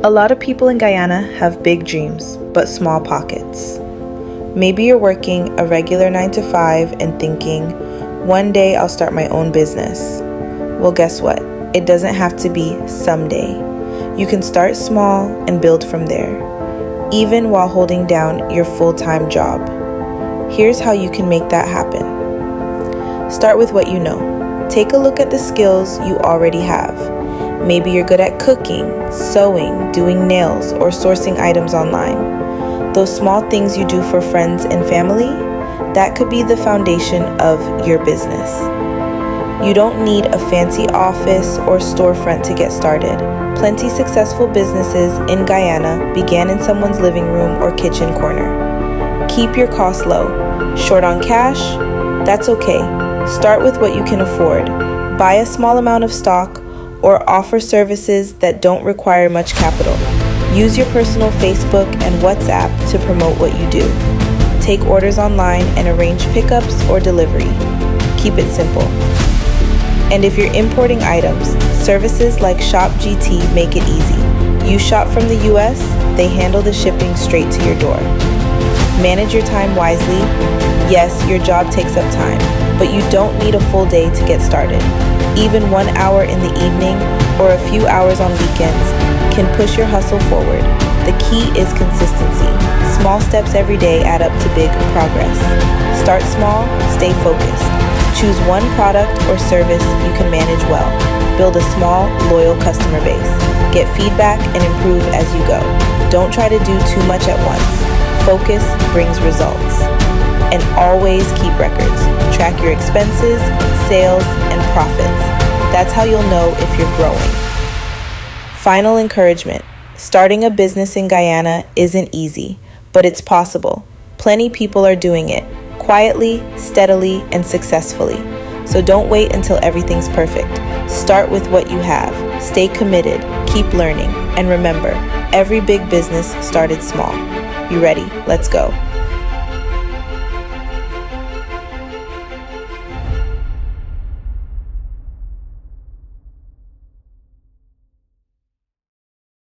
A lot of people in Guyana have big dreams, but small pockets. Maybe you're working a regular 9 to 5 and thinking, one day I'll start my own business. Well, guess what? It doesn't have to be someday. You can start small and build from there, even while holding down your full-time job. Here's how you can make that happen. Start with what you know. Take a look at the skills you already have. Maybe you're good at cooking, sewing, doing nails, or sourcing items online. Those small things you do for friends and family, that could be the foundation of your business. You don't need a fancy office or storefront to get started. Plenty successful businesses in Guyana began in someone's living room or kitchen corner. Keep your costs low. Short on cash? That's okay. Start with what you can afford. Buy a small amount of stock or offer services that don't require much capital. Use your personal Facebook and WhatsApp to promote what you do. Take orders online and arrange pickups or delivery. Keep it simple. And if you're importing items, services like ShopGT make it easy. You shop from the US, they handle the shipping straight to your door. Manage your time wisely. Yes, your job takes up time, but you don't need a full day to get started. Even 1 hour in the evening or a few hours on weekends can push your hustle forward. The key is consistency. Small steps every day add up to big progress. Start small, stay focused. Choose one product or service you can manage well. Build a small, loyal customer base. Get feedback and improve as you go. Don't try to do too much at once. Focus brings results. And always keep records. Track your expenses, sales, and profits. That's how you'll know if you're growing. Final encouragement. Starting a business in Guyana isn't easy, but it's possible. Plenty people are doing it, quietly, steadily, and successfully. So don't wait until everything's perfect. Start with what you have. Stay committed, keep learning, and remember, every big business started small. You ready? Let's go.